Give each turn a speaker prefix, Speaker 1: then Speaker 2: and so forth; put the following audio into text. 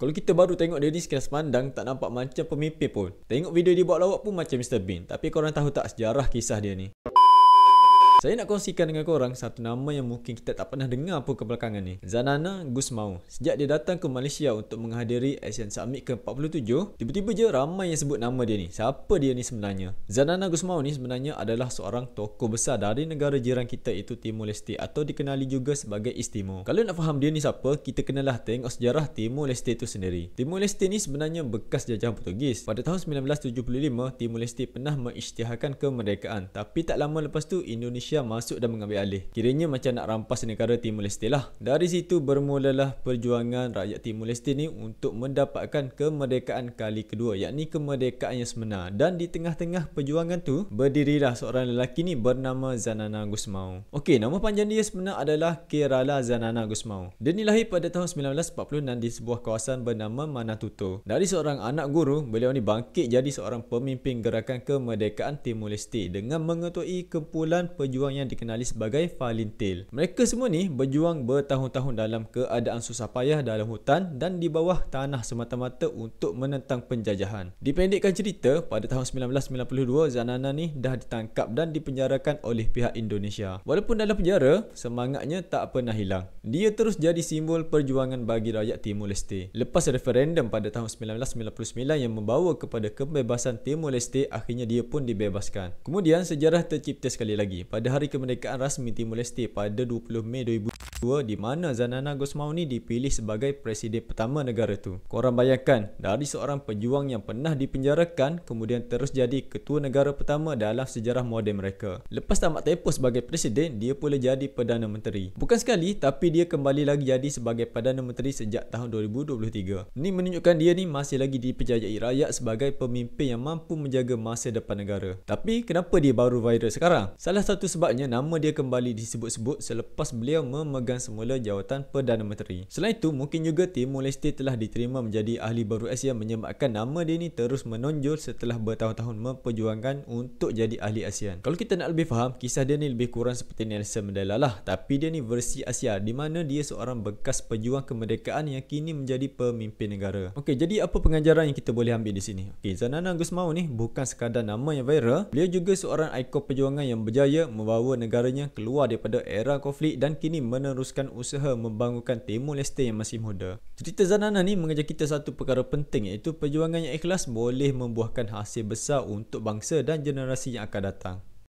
Speaker 1: Kalau kita baru tengok dia ni sekilas pandang tak nampak macam pemimpin pun. Tengok video dia buat lawak pun macam Mr Bean. Tapi korang tahu tak sejarah kisah dia ni? Saya nak kongsikan dengan korang satu nama yang mungkin kita tak pernah dengar pun kebelakangan ni. Zanana Gusmao. Sejak dia datang ke Malaysia untuk menghadiri Asian Summit ke-47, tiba-tiba je ramai yang sebut nama dia ni. Siapa dia ni sebenarnya? Zanana Gusmao ni sebenarnya adalah seorang tokoh besar dari negara jiran kita iaitu Timor Leste atau dikenali juga sebagai East Timor. Kalau nak faham dia ni siapa, kita kenalah tengok sejarah Timor Leste itu sendiri. Timor Leste ni sebenarnya bekas jajahan Portugis. Pada tahun 1975, Timor Leste pernah mengisytiharkan kemerdekaan. Tapi tak lama lepas tu Indonesia masuk dan mengambil alih. Kiranya macam nak rampas negara Timor Leste lah. Dari situ bermulalah perjuangan rakyat Timor Leste ni untuk mendapatkan kemerdekaan kali kedua, yakni kemerdekaan yang sebenar. Dan di tengah-tengah perjuangan tu berdirilah seorang lelaki ni bernama Zanana Gusmao. Okey, nama panjang dia sebenar adalah Kerala Zanana Gusmao. Dia ni lahir pada tahun 1946 di sebuah kawasan bernama Manatuto. Dari seorang anak guru, beliau ni bangkit jadi seorang pemimpin gerakan kemerdekaan Timor Leste dengan mengetuai kumpulan perjuangan yang dikenali sebagai Falintil. Mereka semua ni berjuang bertahun-tahun dalam keadaan susah payah dalam hutan dan di bawah tanah semata-mata untuk menentang penjajahan. Dipendekkan cerita, pada tahun 1992 Zanana ni dah ditangkap dan dipenjarakan oleh pihak Indonesia. Walaupun dalam penjara, semangatnya tak pernah hilang. Dia terus jadi simbol perjuangan bagi rakyat Timor Leste. Lepas referendum pada tahun 1999 yang membawa kepada kebebasan Timor Leste, akhirnya dia pun dibebaskan. Kemudian sejarah tercipta sekali lagi pada hari kemerdekaan rasmi Timor Leste pada 20 Mei 2002, di mana Zanana Gusmao ni dipilih sebagai presiden pertama negara tu. Korang bayangkan, dari seorang pejuang yang pernah dipenjarakan kemudian terus jadi ketua negara pertama dalam sejarah moden mereka. Lepas tamat tempoh sebagai presiden, dia pula jadi Perdana Menteri. Bukan sekali, tapi dia kembali lagi jadi sebagai Perdana Menteri sejak tahun 2023. Ini menunjukkan dia ni masih lagi dipercayai rakyat sebagai pemimpin yang mampu menjaga masa depan negara. Tapi kenapa dia baru viral sekarang? Salah satu sebabnya nama dia kembali disebut-sebut selepas beliau memegang semula jawatan Perdana Menteri. Selain itu, mungkin juga Timor Leste telah diterima menjadi ahli baru ASEAN menyebabkan nama dia ni terus menonjol setelah bertahun-tahun memperjuangkan untuk jadi ahli ASEAN. Kalau kita nak lebih faham, kisah dia ni lebih kurang seperti Nelson Mandela lah, tapi dia ni versi Asia di mana dia seorang bekas pejuang kemerdekaan yang kini menjadi pemimpin negara. Okey, jadi apa pengajaran yang kita boleh ambil di sini? Okey, Zanana Gusmao ni bukan sekadar nama yang viral, beliau juga seorang ikon perjuangan yang berjaya membawa negaranya keluar daripada era konflik dan kini meneruskan usaha membangunkan Timor Leste yang masih muda. Cerita Zanana ni mengajar kita satu perkara penting, iaitu perjuangan yang ikhlas boleh membuahkan hasil besar untuk bangsa dan generasi yang akan datang.